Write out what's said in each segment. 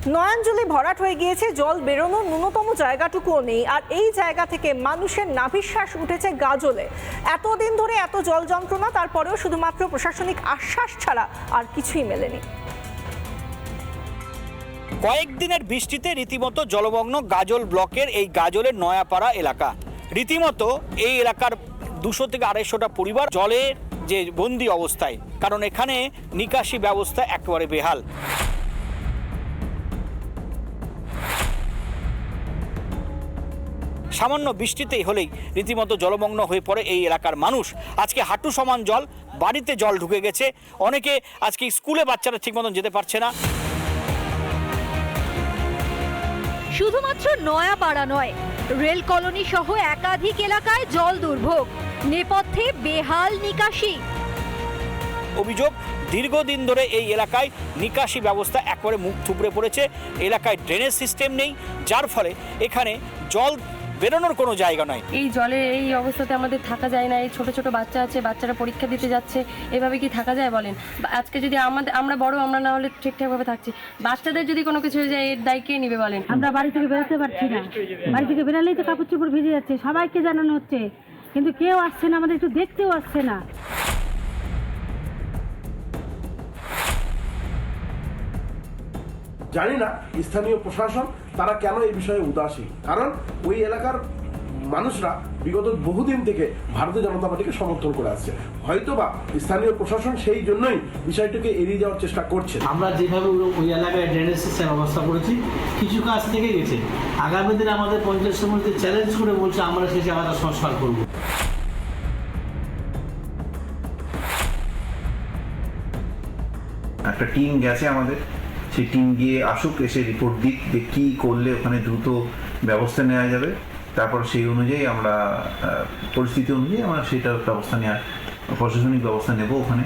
নয়নজলি ভরাট হয়ে গিয়েছে, জল বেরোনোর ন্যূনতম জায়গাটুকুও নেই। আর এই জায়গা থেকে মানুষের নাভিশ্বাস উঠেছে গাজলে। এতদিন ধরে এত জল যন্ত্রণা, তারপরেও শুধুমাত্র প্রশাসনিক আশ্বাস ছাড়া আর কিছুই মেলেনি। কয়েকদিনের বৃষ্টিতে রীতিমতো জলমগ্ন গাজল ব্লকের এই গাজলের নয়াপাড়া এলাকা। রীতিমতো এই এলাকার 200 থেকে 250টা পরিবার জলের যে বন্দি অবস্থায়, কারণ এখানে নিকাশি ব্যবস্থা একেবারে বেহাল। সামান্য বৃষ্টিতেই হলেই রীতিমতো জলমগ্ন হয়ে পড়ে এই এলাকার মানুষ। আজকে হাঁটু সমান জল, বাড়িতে জল ঢুকে গেছে, অনেকে আজকে স্কুলে বাচ্চারা ঠিক মতন যেতে পারছে না। শুধুমাত্র নয়াপাড়া নয়, রেল কলোনি সহ একাধিক এলাকায় জল দুর্ভোগ, নেপথ্যে বেহাল নিকাশি। অভিযোগ, দীর্ঘদিন ধরে এই এলাকায় নিকাশি ব্যবস্থা একেবারে মুখ থুবড়ে পড়েছে। এলাকায় ড্রেনেজ সিস্টেম নেই, যার ফলে এখানে জল বেরোনোর কোনো জায়গা নয়। এই জলে এই অবস্থাতে আমাদের থাকা যায় না। এই ছোট ছোট বাচ্চা আছে, বাচ্চারা পরীক্ষা দিতে যাচ্ছে, এভাবে কি থাকা যায় বলেন? আজকে যদি আমরা বড়, আমরা না হলে ঠিকঠাকভাবে থাকছি, বাচ্চাদের যদি কোনো কিছু হয়ে যায় এর দায় কে নেবে বলেন? আমরা বাড়ি থেকে বেরোতে পারছি না, বাড়ি থেকে বেরালেই তো কাপড় চোপড় ভিজে যাচ্ছে। সবাইকে জানানো হচ্ছে, কিন্তু কেউ আসছে না, আমাদের একটু দেখতেও আসছে না। জানি না স্থানীয় প্রশাসন তারা কেন এই বিষয়ে উদাসীন, কারণ ওই এলাকার মানুষরা বিগত বহুদিন থেকে ভারতীয় জনতা পার্টিকে সমর্থন করে আসছে। হয়তোবা স্থানীয় প্রশাসন সেই জন্যই বিষয়টিকে এড়িয়ে যাওয়ার চেষ্টা করছে। আমরা যেভাবে ওই এলাকায় ড্রেনেজ সিস্টেম ব্যবস্থা করেছি, কিছু কাজ থেকে গেছে। আগামী দিনে আমাদের পঞ্চায়েত সমিতি চ্যালেঞ্জ করে বলছে আমরা সেই জায়গাটা সংস্কার করব। একটা টিম গেছে আমাদের, সেই টিম গিয়ে আসুক, এসে রিপোর্ট দিক যে কী করলে ওখানে দ্রুত ব্যবস্থা নেওয়া যাবে। তারপর সেই অনুযায়ী আমরা পরিস্থিতি অনুযায়ী আমরা সেটার ব্যবস্থা নেওয়ার প্রশাসনিক ব্যবস্থা নেব ওখানে।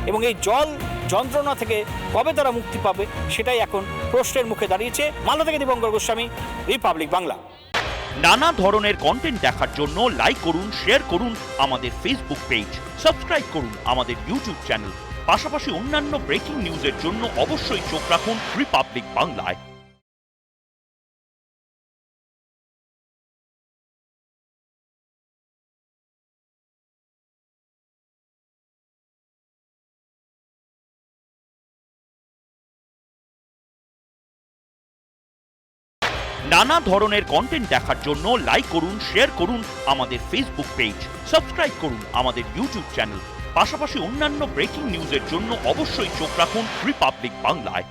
এবং এই জল যন্ত্রণা থেকে কবে তারা মুক্তি পাবে সেটাই এখন প্রশ্নের মুখে দাঁড়িয়েছে। মালদা থেকে দীপঙ্কর গোস্বামী, রিপাবলিক বাংলা। নানা ধরনের কন্টেন্ট দেখার জন্য লাইক করুন, শেয়ার করুন আমাদের ফেসবুক পেজ, সাবস্ক্রাইব করুন আমাদের ইউটিউব চ্যানেল। পাশাপাশি অন্যান্য ব্রেকিং নিউজের জন্য অবশ্যই চোখ রাখুন রিপাবলিক বাংলায়। নানা ধরনের কন্টেন্ট দেখার জন্য লাইক করুন, শেয়ার করুন আমাদের ফেসবুক পেজ, সাবস্ক্রাইব করুন আমাদের ইউটিউব চ্যানেল। পাশাপাশি অন্যান্য ব্রেকিং নিউজের জন্য অবশ্যই চোখ রাখুন রিপাবলিক বাংলায়।